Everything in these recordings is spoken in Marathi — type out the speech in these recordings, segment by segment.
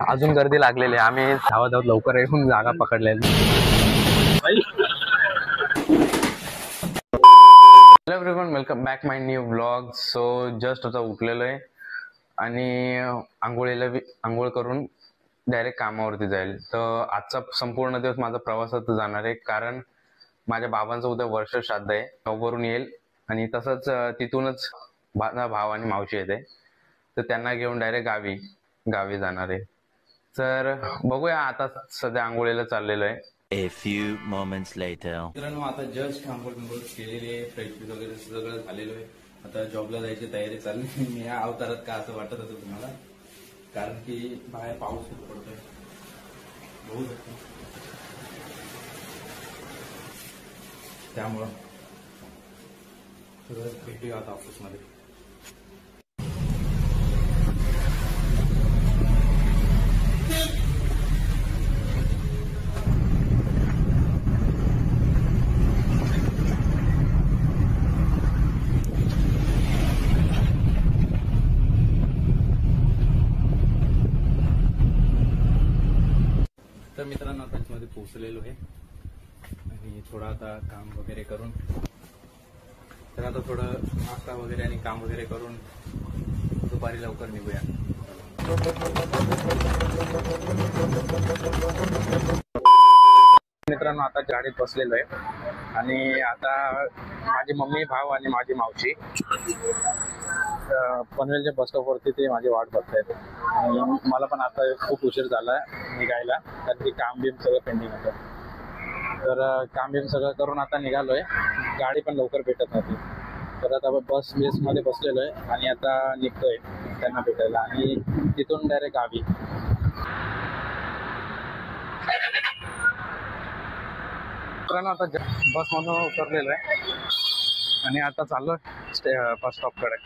अजून गर्दी लागलेली आहे. आम्ही धावत धावत लवकर येऊन जागा पकडलेली. हॅलो एव्हरीवन, वेलकम बॅक माय न्यू व्लॉग. सो जस्ट आता उठलेलो आहे आणि आंघोळ करून डायरेक्ट कामावरती जाईल. तर आजचा संपूर्ण दिवस माझा प्रवासात जाणार आहे, कारण माझ्या बाबांचं उद्या वर्ष श्राद्ध आहे. जॉबवरून येईल आणि तसंच तिथूनच माझा भाव आणि मावशी येते, तर त्यांना घेऊन डायरेक्ट गावी जाणार आहे. तर बघूया, आता सध्या आंघोळीला चाललेलो आहे. A few moments later. मित्रांनो, आता जस्ट आंघोळ केलेली आहे, फ्रेश वगैरे सगळं झालेलं आहे. आता जॉबला जायची तयारी चालली. मी या अवतारात का असं वाटत होतं तुम्हाला, कारण की बाहेर पाऊस खूप पडतोय. बघू शकतो, त्यामुळं सगळं भेटूया आता ऑफिसमध्ये. तर मित्रांनो, आता मध्ये पोहोचलेलो आहे आणि थोडं आता काम वगैरे करून, तर आता थोडं नाश्ता वगैरे आणि काम वगैरे करून दुपारी लवकर निघूया. मित्रांनो, आता गाडीत बसलेलो आहे आणि आता माझी मम्मी, भाव आणि माझी मावशी पनवेलच्या बस स्टॉपवरती ते माझी वाट बघतायत. आणि मला पण आता खूप उशीर झाला निघायला, कारण की काम बिम सगळं पेंडिंग होतं. तर काम बिम सगळं करून आता निघालोय. गाडी पण लवकर भेटत नव्हती, तर आता बसमध्ये बसलेलो आहे आणि आता निघतोय त्यांना भेटायला आणि तिथून डायरेक्ट गावी. मित्रांनो, आता बसमधून उतरलेलो आहे आणि आता चाललोय बस स्टॉपकडे.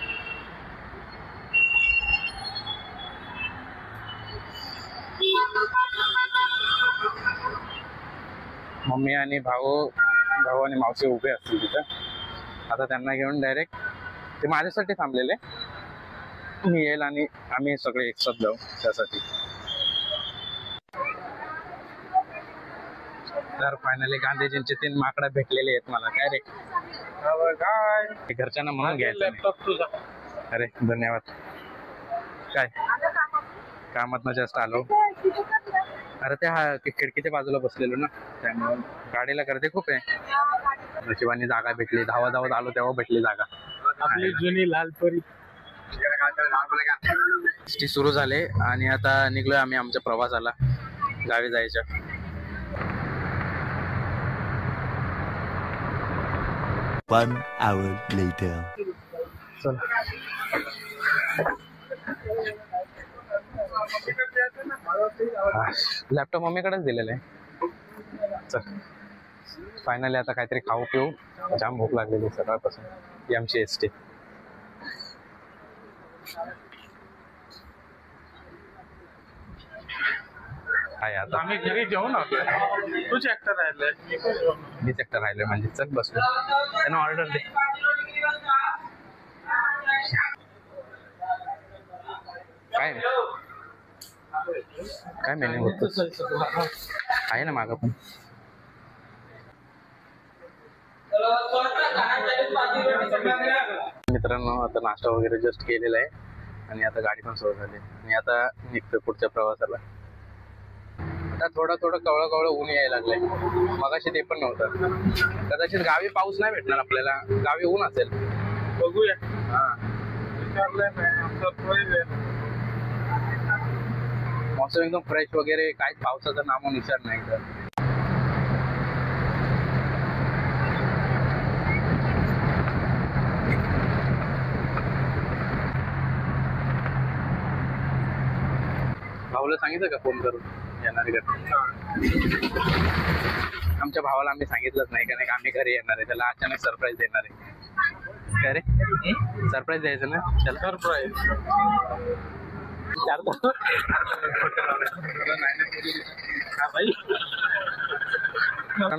मम्मी आणि भाऊ आणि मावशी उभे असतील तिथं. आता त्यांना घेऊन डायरेक्ट, ते माझ्यासाठी थांबलेले, मी येईल आणि आम्ही सगळे एकसाथ जाऊ त्यासाठी. तर फायनली गांधीजींचे 3 माकडं भेटलेले आहेत मला. काय रे, काय घरच्यांना म्हणून घ्यायचं लॅपटॉप तुझा. अरे धन्यवाद. काय कामात जस्ट आलो. अरे ते खिडकीच्या बाजूला बसलेलो ना, त्यामुळे गाडीला गर्दी खूप आहे. नशिबाने जागा भेटली, धावत आलो तेव्हा भेटली जागा. आपली जुनी लालपरी सुरू झाले आणि आता निघलोय आम्ही आमच्या प्रवासाला गावी जायच्या. One hour later. लॅपटॉप मम्मीकडेच दिलेलं आहे. चल, फायनली आता काहीतरी खाऊ पिऊ. जाम भूक लागलेली सकाळपासून. ही आमची एसटी आहे. आता आम्ही घरी जेवून आलो. तूच एकटा राहिलाय, मीच एकटा राहिलोय म्हणजे. चल बसलो, त्यांना ऑर्डर दे. काय मेन्यू होतं आहे ना मागं पण. मित्रांनो, आता नाश्ता वगैरे जस्ट केलेला आहे आणि आता गाडी पण सुरू झाली आणि आता निघतोय पुढच्या प्रवासाला. आता थोडं कवळं ऊन यायला लागलंय. मगाशी ते पण नव्हतं. कदाचित गावी पाऊस नाही भेटणार आपल्याला, गावी ऊन असेल. बघूया. मौसम एकदम फ्रेश वगैरे, काहीच पावसाचा नामोनिशाण नाही. तर भाऊला सांगितलं का फोन करून येणार आहे? आमच्या भावाला आम्ही सांगितलंच नाही, कारण आम्ही घरी येणार आहे. त्याला अचानक सरप्राईज देणार आहे. काय रे, सरप्राईज द्यायचं ना त्याला. सरप्राईज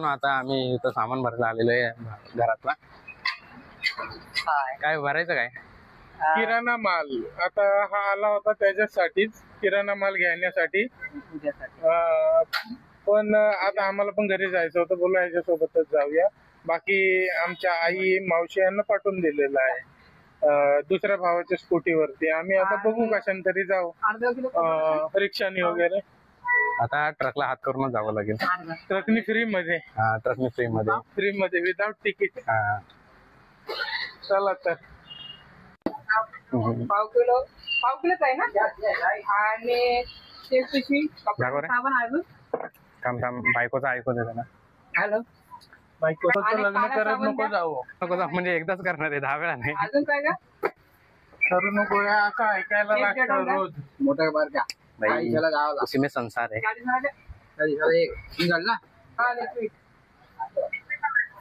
आता आम्ही इथं सामान भरायला आलेलो आहे घरातला. काय भरायचं? काय किराणा माल. आता हा आला होता त्याच्यासाठीच किराणा माल घेण्यासाठी. पण आता आम्हाला पण घरी जायचं होतं, बोलू याच्यासोबतच जाऊया. बाकी आमच्या आई मावशी यांना पाठवून दिलेलं आहे दुसऱ्या भावाच्या स्कूटीवरती. आम्ही आता बघू कशाने तरी जाऊ, रिक्षाने वगैरे. आता ट्रकला हात करूनच जावं लागेल. ट्रकनी फ्री मध्ये. हा, ट्रकने फ्री मध्ये विदाउट तिकीट. हा, चला तर. पाव किलोच आहे ना. आणि ते पिशवी साबण अजून थांब बायकोचं ऐकू दे त्याला. हॅलो, बायकोचं लग्न करत नको जाऊ. म्हणजे एकदाच करणार आहे, 10 वेळा नाही. अजून काय का करू नको या, असं ऐकायला लागतं रोज. मोठा बार का उसी में संसार है.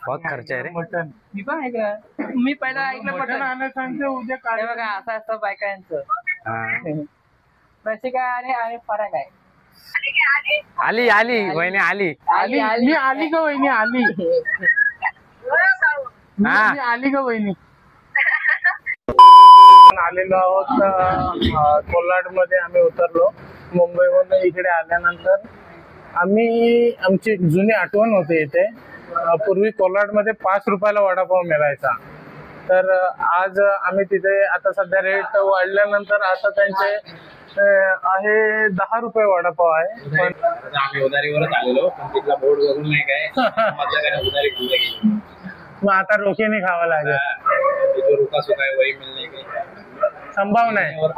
बहुत खर्च आहे रे. मटन मी पण ऐकलं, मी पहिला ऐकलं मटन पटन. आणायला सांगते उद्या हे काय. बघा असं असतं बायकांचं. हा. पैसे काय आणि फरक आहे. आली वहिनी आली. मी आली का वहिनी आली. हा. मी आली का वहिनी. आलेलो आहोत कोल्हाड मध्ये. आम्ही उतरलो मुंबईवरून. इकडे आल्यानंतर आमची जुनी आठवण होते इथे. पूर्वी कोल्हाड मध्ये 5 रुपयाला वडापाव मिळायचा. तर आज आम्ही तिथे, आता सध्या रेट वाढल्यानंतर आता त्यांचे आहे 10 रुपये वडापाव आहे. पण आम्ही उधारीवरच आलेलो, पण तिथला बोर्ड बघून नाही काय उधारी घेऊन गेली. मग आता रोखीने खावं लागेल. तिथं रुका सुका है वही मिलने की संभावना आहे.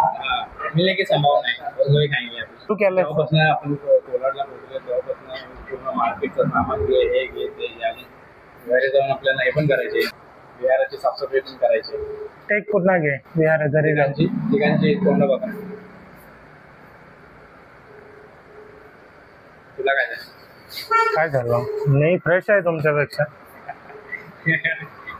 मिलने की संभावना है, वही खाएंगे आपण. तू केलं तेव्हापासून आपण कोल्हाडला पोहोचलो, तेव्हापासून पूर्ण मार्केटचं सामान हे घे ते आणि घरी जाऊन आपल्याला हे पण करायचे, विहाराची साफसफाई पण करायची. टेक पुन्हा घे विहार घरी जाऊन. ठिकाणची तोंड बघा. तुला काय झालं. नाही, फ्रेश आहे तुमच्यापेक्षा.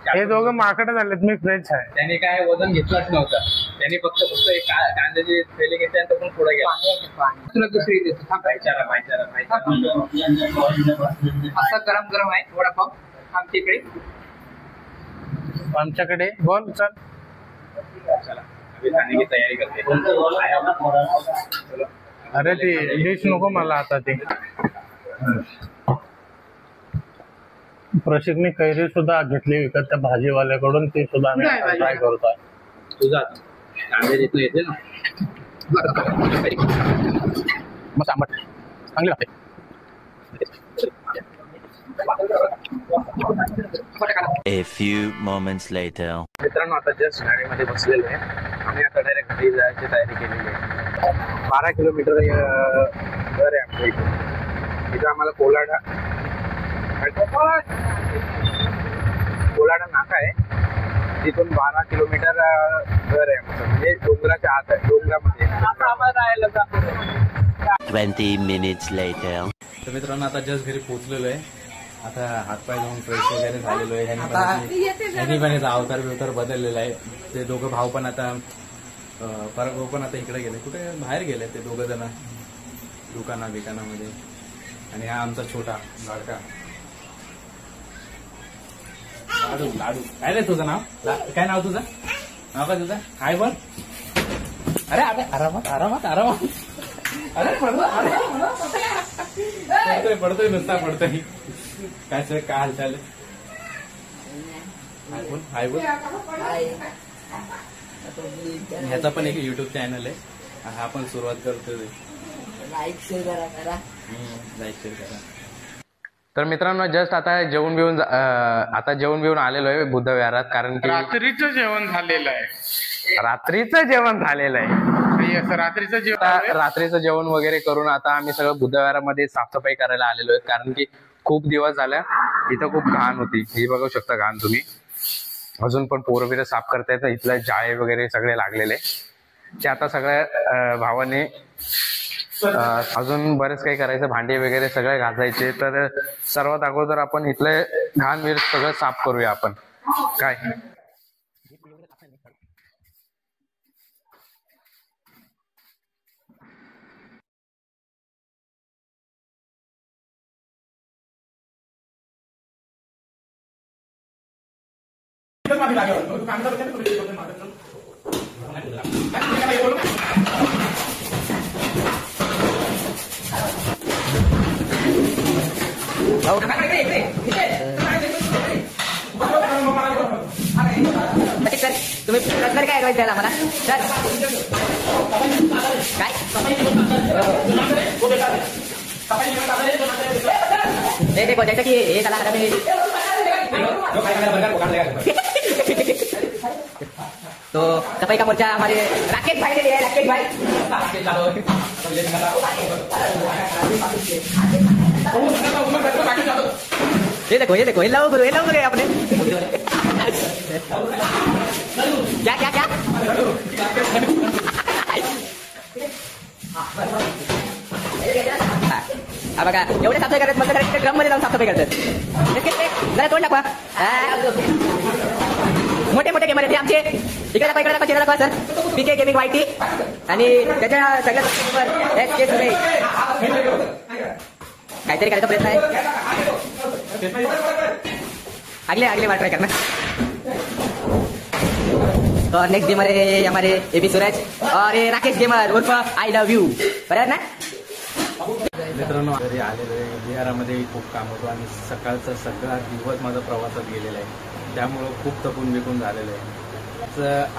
हे दोघं माकडं झालेत, मी फ्रेश आहे. त्यांनी काय वजन घेतलंच नव्हतं. त्यांनी फक्त एक कांद्याची थैली घेतली आणि तो पण पुढे गेला. तुला दुसरी देतो. भाईचारा असं गरम आहे वडापाव आमच्याकडे. बोल चल. चला अभी खाने की तयारी करते. अरे ती डिश नको मला आता. ती प्रशिकने कैरी सुद्धा घेतली विकत त्या भाजीवाल्याकडून. ती सुद्धा आम्ही ट्राय करतोय. तुझा कांदे जिथं येते ना मग आंबट चांगली लागते. A few moments later. मित्रांनो, आता जस्ट गाडीमध्ये बसलेलो आहे. आम्ही आता डायरेक्ट घरी जायची तयारी केलेली आहे. 12 किलोमीटर घर आहे आमच्या इथं आम्हाला कोल्हाडा नाका आहे. तिथून 12 किलोमीटर घर आहे आमचं. म्हणजे डोंगराच्या आत आहे, डोंगरामध्ये. 20 minutes later. तर मित्रांनो, आता जस्ट घरी पोहोचलेलो आहे. आता हातपाय धुवून फ्रेश वगैरे झालेलो आहे. ह्यांनी पण अवतार बिवतार बदललेला आहे. ते दोघं भाऊ पण आता परत भाऊ पण आता इकडे गेले, कुठे बाहेर गेले ते दोघं जण दुकानामध्ये. आणि हा आमचा छोटा लाडका लाडू. काय रे तुझं नाव? काय नाव तुझं? नाव काय तुझं? काय बोल. अरे अरे आरामात. अरे पडतोय नुसता पडतोय. काय सर, काय हालचाल? हाय बोल. ह्याचा पण एक युट्यूब चॅनल आहे. हा पण सुरुवात करतोय. लाईक शेअर करा. तर मित्रांनो, जस्ट आता जेवण बिवून आलेलो आहे बुद्ध विहारात. कारण की रात्रीचं जेवण झालेलं आहे. रात्रीचं जेवण वगैरे करून आता आम्ही सगळं बुद्ध विहारामध्ये साफसफाई करायला आलेलो आहे. कारण की खूप दिवस झाल्या इथं खूप घाण होती. ही बघू शकता घाण तुम्ही. अजून पण पोरं बिरं साफ करतायत. इथलं जाळे वगैरे सगळे लागलेले ते आता सगळ्या भावाने अजून बरेच काही करायचं. भांडी वगैरे सगळे घासायचे. तर सर्वात अगोदर आपण इथले घाण बिर सगळं साफ करूया आपण. काय सर तुम्ही सर काय ऍडवाइस द्यायला मला सर काय ते देखो जैसे कि ये चला रहा तो सफाई का मोर्चा हमारे राकेश भाई ने लिया है। राकेश भाई ये देखो ये लाओ गुरु आपने क्या क्या क्या हा बघा एवढे साफसफाई करतात मग ड्रम मध्ये जाऊन साफसफाई करतात जरा तोंड दाखवा मोठे मोठे गेमर आहेत आमचे इकडे दाखवा इकडे दाखवा चेहरा दाखवा सर पीके गेमिंग वायटी आणि त्याच्या सगळ्यात एस सुरे काहीतरी करायचा प्रयत्न आहे अगले बार ट्राई करना। और नेक्स्ट गेमर है हमारे एबी सूरज और राकेश गेमर उर्फ आई लव यू बरोबर ना मित्रांनो घरी आलेलो आहे बिहारामध्ये खूप काम होतो आणि सकाळचा सगळा दिवस माझा प्रवासात गेलेला आहे त्यामुळं खूप थकून बिकून झालेलं आहे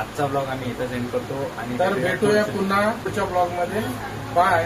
आजचा ब्लॉग आम्ही इथं सेंड करतो आणि तर भेटूया पुन्हा पुढच्या ब्लॉग मध्ये बाय।